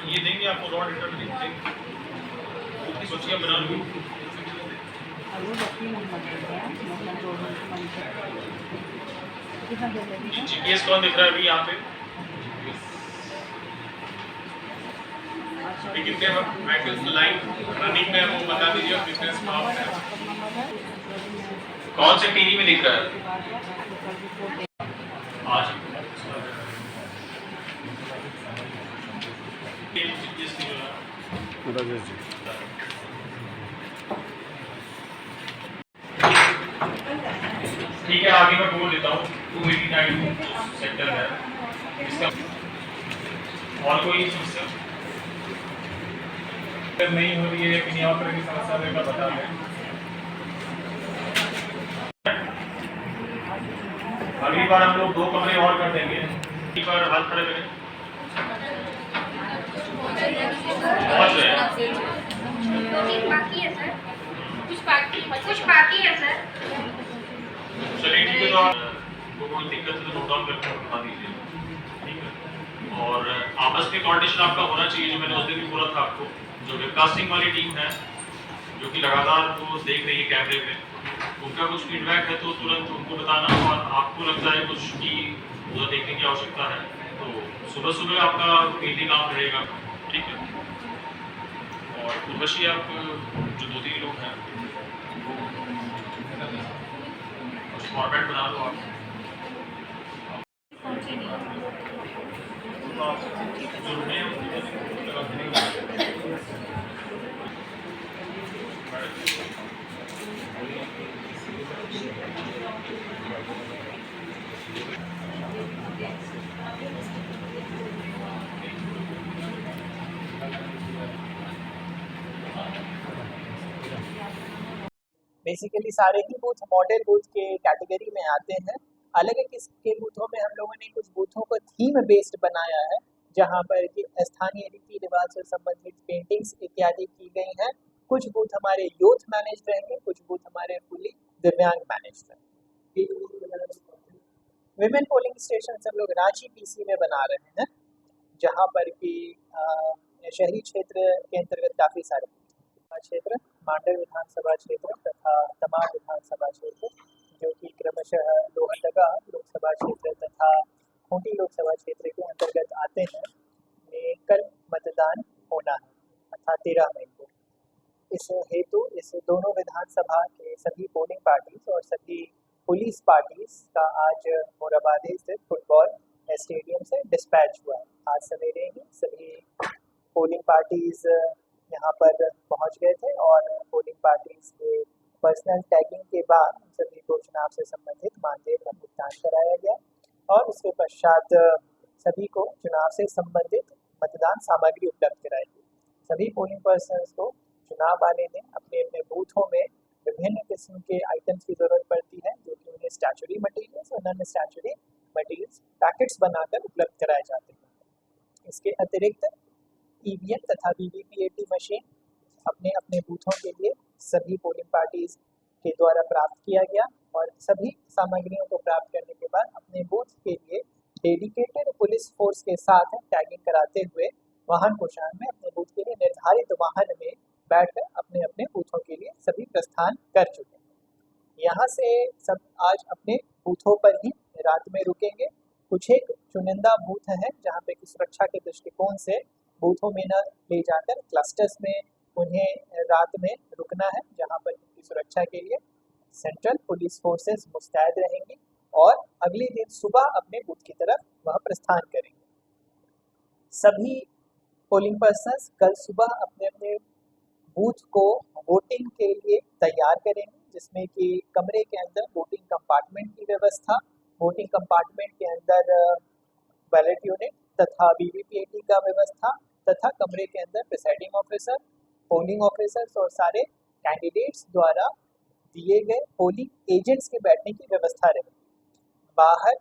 ये देंगे आपको रॉ डेटा में देंगे सोचिए बना लो जीपीएस कौन दिख रहा है अभी यहाँ पे कितने वैकल्स लाइन रनिंग में वो बता दीजिए और कितने स्टॉप है कौन से टीवी में दिख रहा है आज ठीक है आगे मैं बोल देता हूँ 289 सेक्टर है इसका और कोई समस्या नहीं हो रही है कि यहाँ पर की समस्या का बता दें अगली बार हम लोग 2 कमरे और कर देंगे एक बार हाथ खड़े करें बाकी है सर कुछ बाकी है सर चलिए ठीक है तो आप कोई दिक्कत है तो नोट डाउन करके बता दीजिए ठीक है और आपस में कोऑर्डिनेशन आपका होना चाहिए जो मैंने उस दिन भी बोला था आपको जो वेबकास्टिंग वाली टीम है जो कि लगातार वो देख रही है कैमरे में उनका कुछ फीडबैक है तो तुरंत उनको बताना और आपको लगता है कुछ की उधर देखने की आवश्यकता है तो सुबह सुबह आपका मीटिंग आप रहेगा ठीक है और उर्वशी आप जो 2-3 लोग हैं फॉर्मेट बना लो आप बेसिकली सारे ही बूथ मॉडल बूथ के कैटेगरी में आते हैं। अलग के बूथों में हम लोगों ने कुछ बूथों को थीम बेस्ड बनाया है जहां पर कि स्थानीय रीति रिवाज से संबंधित पेंटिंग्स इत्यादि की गई हैं। कुछ बूथ हमारे यूथ मैनेज्ड रहेंगे, कुछ बूथ हमारे फुली दिव्यांग मैनेज्ड रहेंगे। विमेन पोलिंग स्टेशन हम लोग रांची पीसी में बना रहे हैं जहां पर कि शहरी क्षेत्र के अंतर्गत काफ़ी सारे क्षेत्र मांडर विधानसभा क्षेत्र तथा तमाम विधानसभा क्षेत्र जो कि क्रमशः लोहरदगा लोकसभा क्षेत्र तथा खूंटी लोकसभा क्षेत्र के अंतर्गत आते हैं में कल मतदान होना है अर्थात 13 मई को। इस हेतु इस दोनों विधानसभा के सभी पोलिंग पार्टीज और सभी पुलिस पार्टीज का आज मोराबादी स्थित फुटबॉल स्टेडियम से डिस्पैच हुआ है। आज सवेरे ही सभी पोलिंग पार्टीज यहाँ पर पहुँच गए थे और पोलिंग पार्टीज के पर्सनल टैगिंग के बाद सभी को चुनाव से संबंधित मानदेय का भुगतान कराया गया और उसके पश्चात सभी को चुनाव से संबंधित मतदान सामग्री उपलब्ध कराई गई। सभी पोलिंग पर्सनस को चुनाव आने में अपने अपने बूथों में विभिन्न किस्म के आइटम्स की ज़रूरत पड़ती है जो कि उन्हें स्टैचुरी मटीरियल्स और नॉन स्टैचुरी मटीरियल्स पैकेट्स बनाकर उपलब्ध कराए जाते हैं। इसके अतिरिक्त ईवीएम तथा वीवीपीएटी मशीन अपने अपने बूथों के लिए सभी पोलिंग पार्टीज के द्वारा प्राप्त किया गया और सभी सामग्रियों को प्राप्त करने के बाद अपने बूथ के लिए डेडिकेटेड पुलिस फोर्स के साथ टैगिंग कराते हुए वाहन कोषांग में अपने बूथ के लिए निर्धारित वाहन में बैठकर अपने अपने बूथों के लिए सभी प्रस्थान कर चुके हैं। यहाँ से सब आज अपने बूथों पर ही रात में रुकेंगे। कुछ एक चुनिंदा बूथ हैं जहाँ पे सुरक्षा के दृष्टिकोण से बूथों में न ले जाकर क्लस्टर्स में उन्हें रात में रुकना है जहां पर उनकी सुरक्षा के लिए सेंट्रल पुलिस फोर्सेस मुस्तैद रहेंगी और अगले दिन सुबह अपने बूथ की तरफ वह प्रस्थान करेंगे। सभी पोलिंग पर्सन्स कल सुबह अपने अपने बूथ को वोटिंग के लिए तैयार करेंगे जिसमें कि कमरे के अंदर वोटिंग कंपार्टमेंट की व्यवस्था, वोटिंग कंपार्टमेंट के अंदर बैलेट यूनिट तथा वीवीपीएटी का व्यवस्था तथा कमरे के अंदर प्रिसाइडिंग ऑफिसर, पोलिंग ऑफिसर्स और सारे कैंडिडेट्स द्वारा दिए गए पोलिंग एजेंट्स के बैठने की व्यवस्था रहेगी। बाहर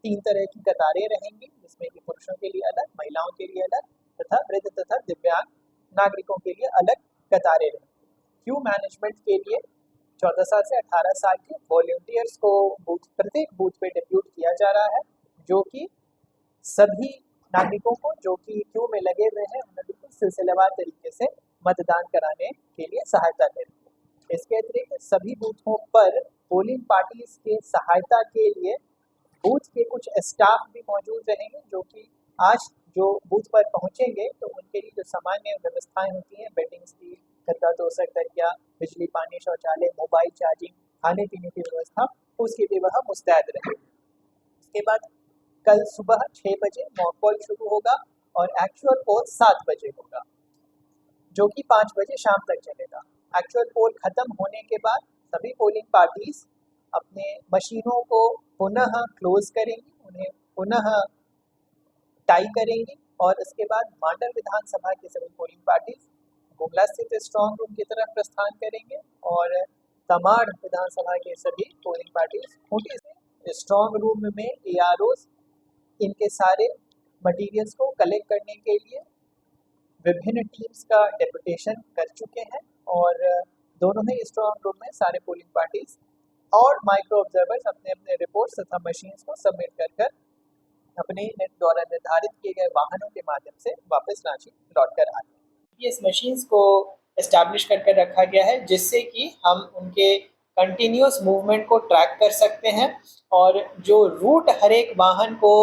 3 तरह की कतारें रहेंगी जिसमें कि पुरुषों के लिए अलग, महिलाओं के लिए अलग तथा वृद्ध तथा दिव्यांग नागरिकों के लिए अलग कतारें रहेंगी। क्यू मैनेजमेंट के लिए 14 साल से 18 साल के वॉलंटियर्स को प्रत्येक बूथ पे डिप्यूट किया जा रहा है जो कि सभी नागरिकों को जो कि क्यू में लगे हुए हैं उन्हें सिलसिलेवार तरीके से मतदान कराने के लिए सहायता करेंगे। इसके अतिरिक्त सभी बूथों पर पोलिंग पार्टीज के सहायता के लिए बूथ के कुछ स्टाफ भी मौजूद रहेंगे, जो कि आज जो बूथ पर पहुंचेंगे तो उनके लिए जो सामान्य व्यवस्थाएं होती हैं, बेडिंग्स की, गद्दा तोसक तकिया, बिजली पानी, शौचालय, मोबाइल चार्जिंग, खाने पीने की व्यवस्था, उसके लिए वह मुस्तैद रहेंगे। इसके बाद कल सुबह 6 बजे मॉक पोल शुरू होगा और एक्चुअल पोल 7 बजे होगा, जो कि 5 बजे शाम तक चलेगा। एक्चुअल पोल खत्म होने के बाद सभी पोलिंग पार्टीज अपने मशीनों को पुनः क्लोज करेंगी, उन्हें पुनः टाई करेंगी और इसके बाद मांडर विधानसभा के सभी पोलिंग पार्टीज गुमला स्थित स्ट्रॉन्ग रूम की तरफ प्रस्थान करेंगे और तमाड़ विधानसभा के सभी पोलिंग पार्टीज खूंटी से स्ट्रॉन्ग रूम में AROs इनके सारे मटेरियल्स को कलेक्ट करने के लिए विभिन्न टीम्स का डेपुटेशन कर चुके हैं और दोनों ही स्ट्रॉन्ग रूम में सारे पोलिंग पार्टीज और माइक्रो ऑब्जर्वर्स अपने अपने रिपोर्ट्स तथा मशीन्स को सबमिट कर कर अपने द्वारा निर्धारित किए गए वाहनों के माध्यम से वापस रांची लौट कर आते हैं। इस मशीन्स को एस्टैब्लिश करके रखा गया है जिससे कि हम उनके कंटिन्यूस मूवमेंट को ट्रैक कर सकते हैं और जो रूट हर एक वाहन को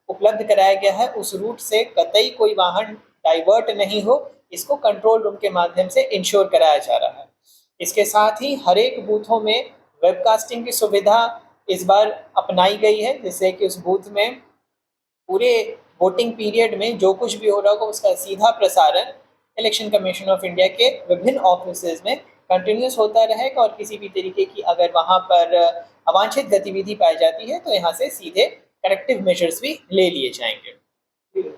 उपलब्ध कराया गया है उस रूट से कतई कोई वाहन डाइवर्ट नहीं हो, इसको कंट्रोल रूम के माध्यम से इंश्योर कराया जा रहा है। इसके साथ ही हर एक बूथों में वेबकास्टिंग की सुविधा इस बार अपनाई गई है, जिससे कि उस बूथ में पूरे वोटिंग पीरियड में जो कुछ भी हो रहा होगा उसका सीधा प्रसारण इलेक्शन कमीशन ऑफ इंडिया के विभिन्न ऑफिसेज में कंटिन्यूस होता रहेगा और किसी भी तरीके की अगर वहाँ पर अवांछित गतिविधि पाई जाती है तो यहाँ से सीधे करेक्टिव मेजर्स भी ले लिए जाएंगे।